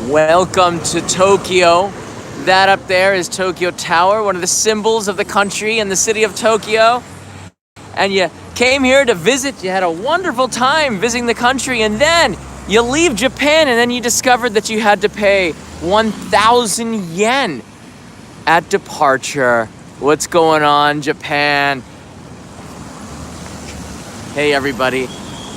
Welcome to Tokyo. That up there is Tokyo Tower, one of the symbols of the country and the city of Tokyo. And you came here to visit, you had a wonderful time visiting the country, and then you leave Japan and then you discovered that you had to pay 1,000 yen at departure. What's going on, Japan? Hey everybody.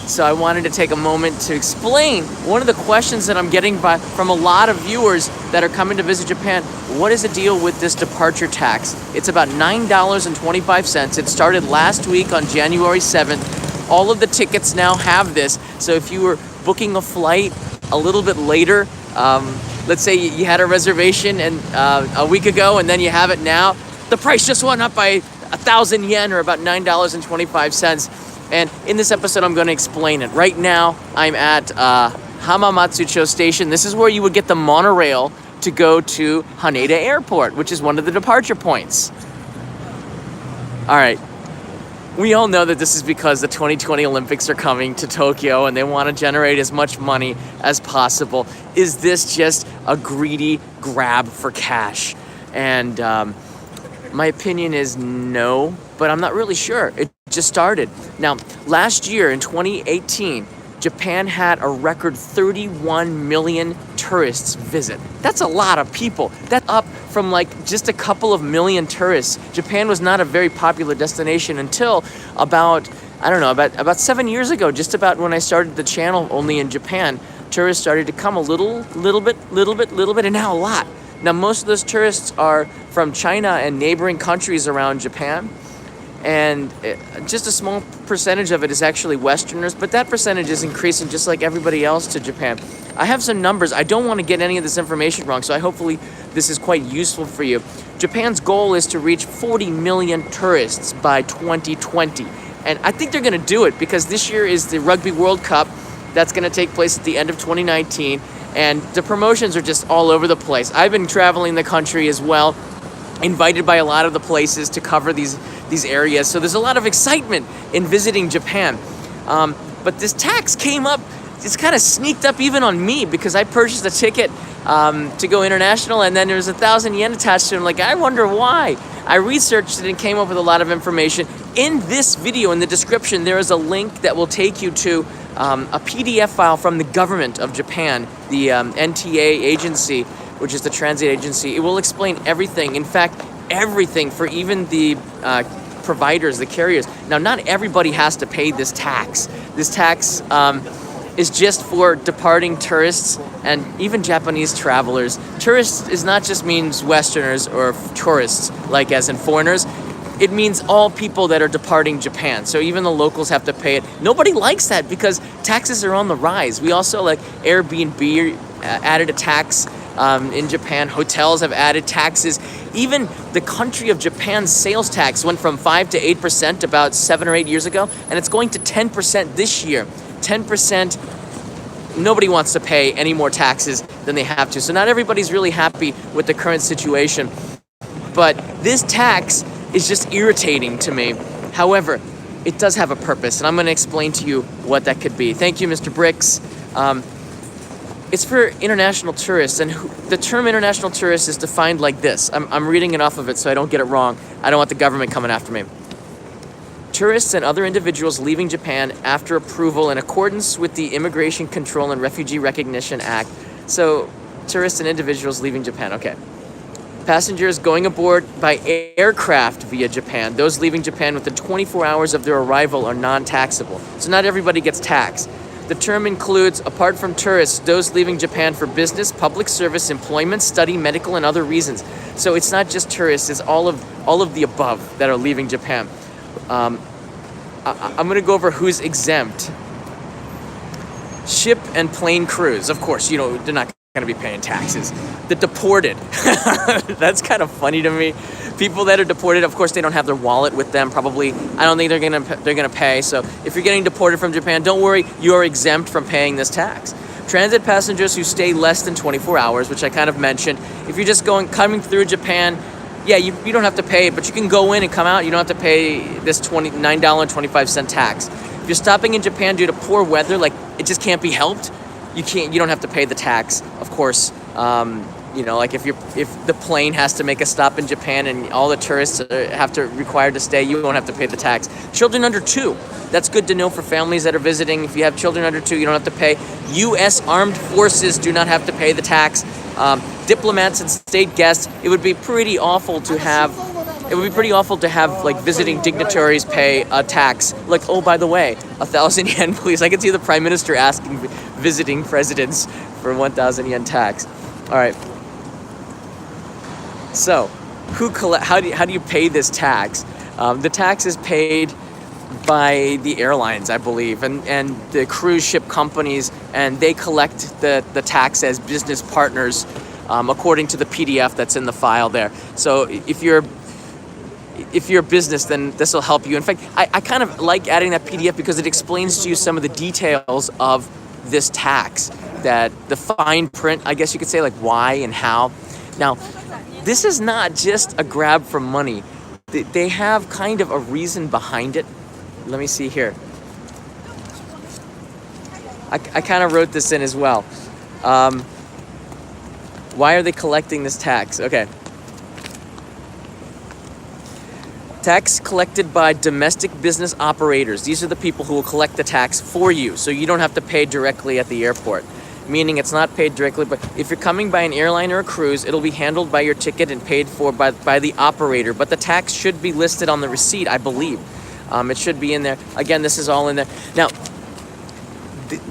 So I wanted to take a moment to explain one of the questions that I'm getting from a lot of viewers that are coming to visit Japan. What is the deal with this departure tax? It's about $9.25. It started last week on January 7th. All of the tickets now have this. So if you were booking a flight a little bit later, let's say you had a reservation a week ago and then you have it now, the price just went up by 1,000 yen or about $9.25. And in this episode, I'm going to explain it. Right now, I'm at Hamamatsucho Station. This is where you would get the monorail to go to Haneda Airport, which is one of the departure points. All right. We all know that this is because the 2020 Olympics are coming to Tokyo and they want to generate as much money as possible. Is this just a greedy grab for cash? And my opinion is no, but I'm not really sure. It just started. Now, last year in 2018, Japan had a record 31 million tourists visit. That's a lot of people. That's up from like just a couple of million tourists. Japan was not a very popular destination until about 7 years ago, just about when I started the channel only in Japan. Tourists started to come a little bit, and now a lot. Now, most of those tourists are from China and neighboring countries around Japan. And just a small percentage of it is actually Westerners, but that percentage is increasing just like everybody else to Japan. I have some numbers. I don't want to get any of this information wrong, so hopefully this is quite useful for you. Japan's goal is to reach 40 million tourists by 2020. And I think they're going to do it because this year is the Rugby World Cup that's going to take place at the end of 2019. And the promotions are just all over the place. I've been traveling the country as well, invited by a lot of the places to cover these areas. So there's a lot of excitement in visiting Japan. But this tax came up, it's kind of sneaked up even on me because I purchased a ticket to go international and then there was 1,000 yen attached to it. I'm like, I wonder why. I researched it and came up with a lot of information. In this video, in the description, there is a link that will take you to a PDF file from the government of Japan, the NTA agency, which is the transit agency. It will explain everything. In fact, everything for even the providers, the carriers. Now, not everybody has to pay this tax. This tax is just for departing tourists and even Japanese travelers. Tourists is not just means Westerners or tourists, like as in foreigners. It means all people that are departing Japan. So even the locals have to pay it. Nobody likes that because taxes are on the rise. We also, like Airbnb added a tax in Japan. Hotels have added taxes. Even the country of Japan's sales tax went from 5 to 8% about 7 or 8 years ago, and it's going to 10% this year. 10%, nobody wants to pay any more taxes than they have to. So not everybody's really happy with the current situation. But this tax is just irritating to me. However, it does have a purpose, and I'm going to explain to you what that could be. Thank you, Mr. Bricks. It's for international tourists, and the term international tourist is defined like this. I'm reading it off of it so I don't get it wrong. I don't want the government coming after me. Tourists and other individuals leaving Japan after approval in accordance with the Immigration Control and Refugee Recognition Act. So, tourists and individuals leaving Japan, okay. Passengers going aboard by aircraft via Japan. Those leaving Japan within 24 hours of their arrival are non-taxable. So not everybody gets taxed. The term includes, apart from tourists, those leaving Japan for business, public service, employment, study, medical, and other reasons. So it's not just tourists, it's all of the above that are leaving Japan. I'm going to go over who's exempt. Ship and plane crews, of course, they're not going to be paying taxes. The deported, that's kind of funny to me. People that are deported, of course, they don't have their wallet with them. Probably, I don't think they're gonna pay. So if you're getting deported from Japan, don't worry, you are exempt from paying this tax. Transit passengers who stay less than 24 hours, which I kind of mentioned. If you're just coming through Japan, yeah, you don't have to pay it, but you can go in and come out. You don't have to pay this $9.25 tax. If you're stopping in Japan due to poor weather, like it just can't be helped, you don't have to pay the tax, of course. Like if the plane has to make a stop in Japan and all the tourists have to required to stay, you won't have to pay the tax. Children under 2, that's good to know for families that are visiting. If you have children under 2, you don't have to pay. U.S. Armed Forces do not have to pay the tax. Diplomats and state guests, it would be pretty awful to have like visiting dignitaries pay a tax. Like, oh, by the way, 1,000 yen, please. I can see the prime minister asking visiting presidents for 1,000 yen tax. All right. So, how do you pay this tax? The tax is paid by the airlines, I believe, and the cruise ship companies, and they collect the tax as business partners, according to the PDF that's in the file there. So if you're a business, then this will help you. In fact, I kind of like adding that PDF because it explains to you some of the details of this tax, that the fine print, I guess you could say, like why and how. Now, this is not just a grab for money. They have kind of a reason behind it. Let me see here. I kind of wrote this in as well. Why are they collecting this tax? Okay. Tax collected by domestic business operators. These are the people who will collect the tax for you, so you don't have to pay directly at the airport. Meaning it's not paid directly, but if you're coming by an airline or a cruise, it'll be handled by your ticket and paid for by the operator. But the tax should be listed on the receipt, I believe. It should be in there. Again, this is all in there. Now,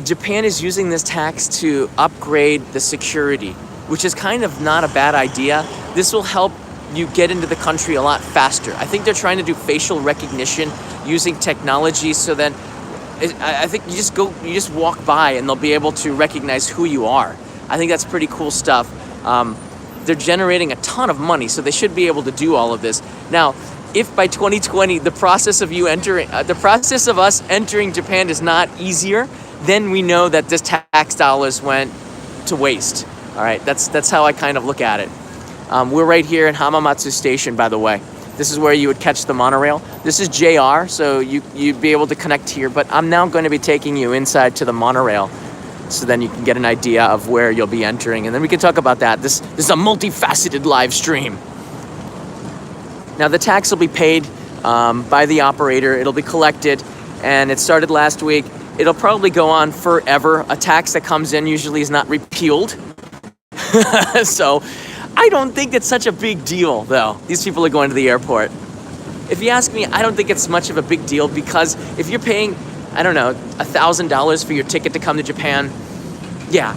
Japan is using this tax to upgrade the security, which is kind of not a bad idea. This will help you get into the country a lot faster. I think they're trying to do facial recognition using technology, so then I think you just walk by and they'll be able to recognize who you are. I think that's pretty cool stuff. They're generating a ton of money, so they should be able to do all of this. Now, if by 2020 the process of us entering Japan is not easier, then we know that this tax dollars went to waste. All right, that's how I kind of look at it. We're right here in Hamamatsu Station, by the way. This is where you would catch the monorail. This is JR, so you'd be able to connect here, but I'm now going to be taking you inside to the monorail, so then you can get an idea of where you'll be entering, and then we can talk about that. This is a multifaceted live stream. Now, the tax will be paid by the operator. It'll be collected, and it started last week. It'll probably go on forever. A tax that comes in usually is not repealed. So I don't think it's such a big deal, though. These people are going to the airport. If you ask me, I don't think it's much of a big deal, because if you're paying, I don't know, $1,000 for your ticket to come to Japan, yeah,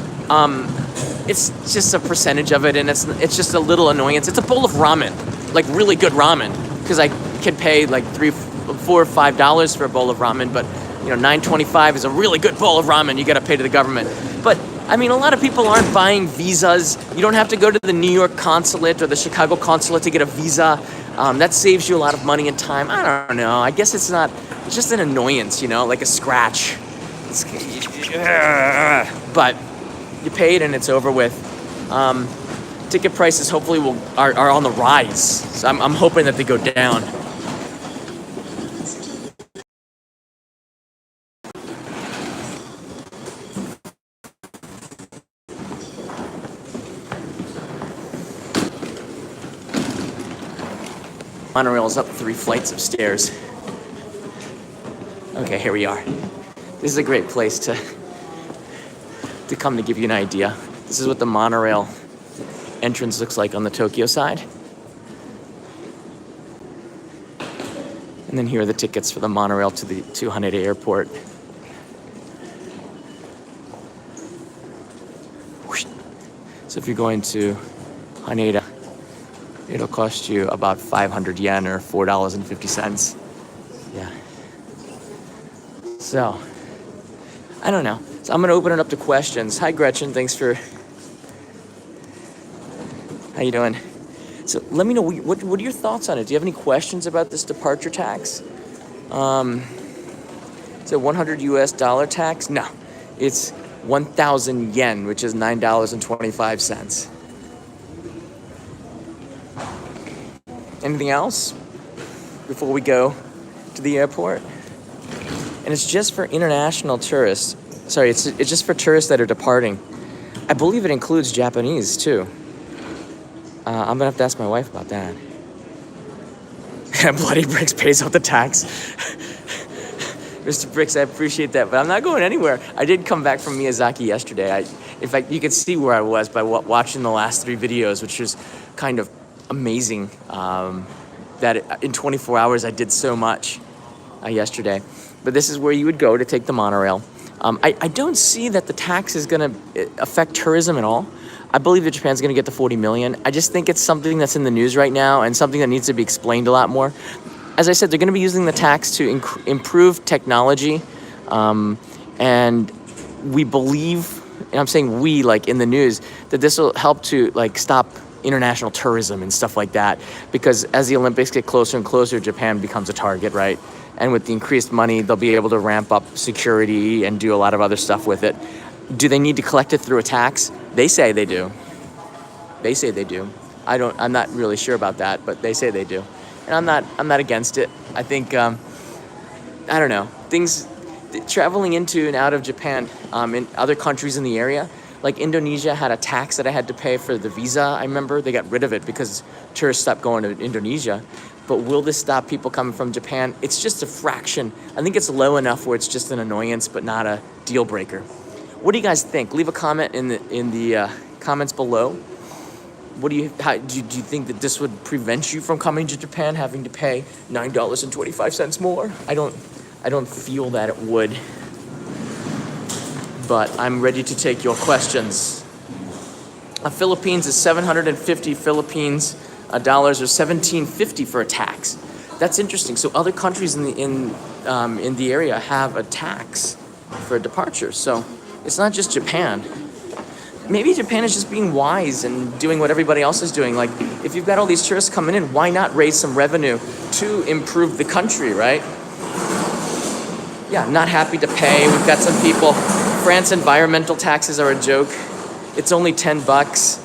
it's just a percentage of it, and it's just a little annoyance. It's a bowl of ramen, like really good ramen, because I could pay like $3, $4, or $5 for a bowl of ramen, but $9.25 is a really good bowl of ramen. You got to pay to the government. But I mean, a lot of people aren't buying visas. You don't have to go to the New York consulate or the Chicago consulate to get a visa. That saves you a lot of money and time. I don't know. I guess it's just an annoyance, like a scratch. But you paid and it's over with. Ticket prices hopefully are on the rise. So I'm hoping that they go down. Monorail is up 3 flights of stairs. Okay, here we are. This is a great place to come to give you an idea. This is what the monorail entrance looks like on the Tokyo side. And then here are the tickets for the monorail to Haneda Airport. So if you're going to Haneda, it'll cost you about 500 yen or $4.50. Yeah. So, I don't know. So I'm going to open it up to questions. Hi, Gretchen. Thanks for... How you doing? So let me know, what are your thoughts on it? Do you have any questions about this departure tax? It's a $100 US tax? No. It's 1,000 yen, which is $9.25. Anything else before we go to the airport? And it's just for international tourists. Sorry, it's just for tourists that are departing. I believe it includes Japanese too. I'm gonna have to ask my wife about that. Bloody Bricks pays out the tax. Mr. Bricks, I appreciate that, but I'm not going anywhere. I did come back from Miyazaki yesterday. In fact, you could see where I was by watching the last 3 videos, which was kind of amazing. That in 24 hours I did so much yesterday. But this is where you would go to take the monorail. I don't see that the tax is going to affect tourism at all. I believe that Japan's going to get the 40 million. I just think it's something that's in the news right now and something that needs to be explained a lot more. As I said, they're going to be using the tax to improve technology, and we believe, and I'm saying we like in the news, that this will help to like stop international tourism and stuff like that, because as the Olympics get closer and closer, Japan becomes a target, right? And with the increased money, they'll be able to ramp up security and do a lot of other stuff with it. Do they need to collect it through a tax? They say they do. They say they do. I'm not really sure about that, but they say they do. And I'm not against it. I think, I don't know, things traveling into and out of Japan, in other countries in the area, like Indonesia had a tax that I had to pay for the visa. I remember they got rid of it because tourists stopped going to Indonesia. But will this stop people coming from Japan? It's just a fraction. I think it's low enough where it's just an annoyance, but not a deal breaker. What do you guys think? Leave a comment in the comments below. What do you think that this would prevent you from coming to Japan, having to pay $9.25 more? I don't feel that it would. But I'm ready to take your questions. Philippines is 750 Philippines dollars, or $17.50 for a tax. That's interesting. So other countries in the area have a tax for a departure. So it's not just Japan. Maybe Japan is just being wise and doing what everybody else is doing. Like, if you've got all these tourists coming in, why not raise some revenue to improve the country, right? Yeah, not happy to pay. We've got some people. France environmental taxes are a joke. It's only $10.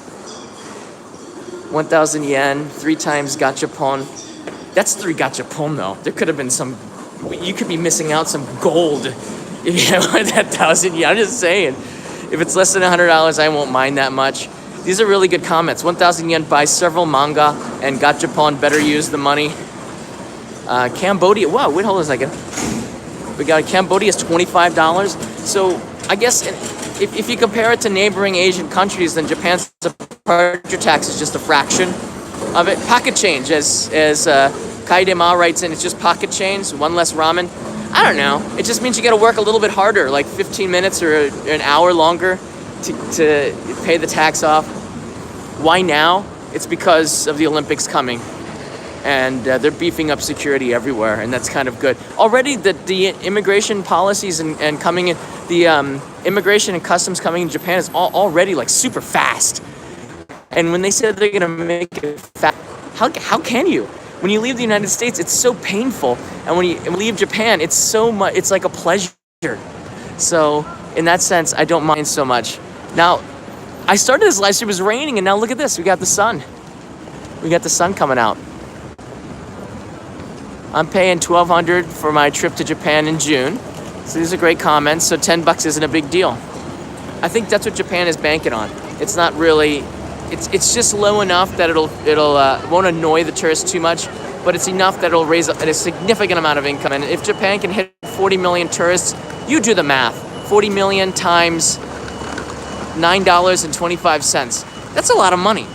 1,000 yen, 3 times gachapon. That's 3 gachapon though. There could have been some, you could be missing out some gold if you have that 1,000 yen. I'm just saying. If it's less than $100, I won't mind that much. These are really good comments. 1,000 yen buys several manga, and gachapon better use the money. Cambodia, wow, wait, hold on a second. We got Cambodia is $25. So I guess if you compare it to neighboring Asian countries, then Japan's departure tax is just a fraction of it. Pocket change, as Kaide Ma writes in, it's just pocket change, one less ramen. I don't know. It just means you got to work a little bit harder, like 15 minutes or an hour longer to pay the tax off. Why now? It's because of the Olympics coming. And they're beefing up security everywhere, and that's kind of good. Already, the immigration policies and coming in, the immigration and customs coming in Japan is already like super fast. And when they said they're gonna make it fast, how can you? When you leave the United States, it's so painful, and when you leave Japan, it's so much. It's like a pleasure. So in that sense, I don't mind so much. Now, I started this live stream, it was raining, and now look at this. We got the sun. We got the sun coming out. I'm paying $1,200 for my trip to Japan in June. So these are great comments. So $10 isn't a big deal. I think that's what Japan is banking on. It's not really, it's just low enough that it won't annoy the tourists too much, but it's enough that it'll raise a significant amount of income. And if Japan can hit 40 million tourists, you do the math. 40 million times $9.25. That's a lot of money.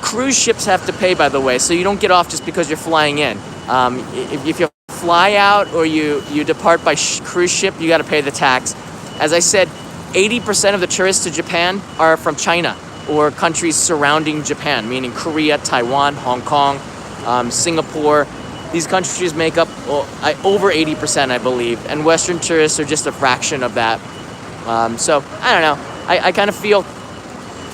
Cruise ships have to pay, by the way, so you don't get off just because you're flying in. If you fly out or you depart by cruise ship, you got to pay the tax. As I said, 80% of the tourists to Japan are from China or countries surrounding Japan, meaning Korea, Taiwan, Hong Kong, Singapore. These countries make up over 80%, I believe, and Western tourists are just a fraction of that. So I don't know. I kind of feel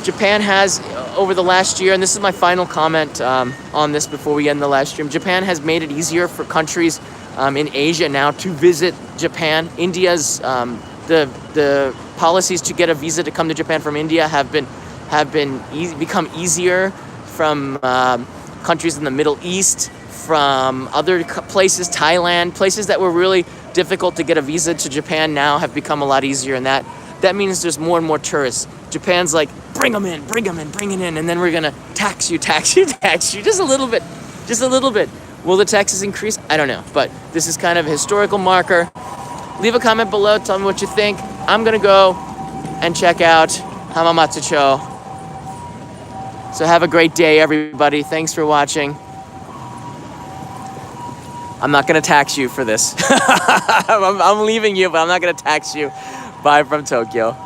Japan has, over the last year, and this is my final comment on this before we end the live stream, Japan has made it easier for countries in Asia now to visit Japan. India's, the policies to get a visa to come to Japan from India have become easier from countries in the Middle East, from other places, Thailand, places that were really difficult to get a visa to Japan now have become a lot easier, and that means there's more and more tourists. Japan's like, bring them in, bring it in, and then we're gonna tax you, tax you just a little bit, just a little bit. Will the taxes increase? I don't know, but this is kind of a historical marker. Leave a comment below, tell me what you think. I'm gonna go and check out Hamamatsucho. So have a great day, everybody. Thanks for watching. I'm not gonna tax you for this. I'm leaving you, but I'm not gonna tax you. Bye from Tokyo.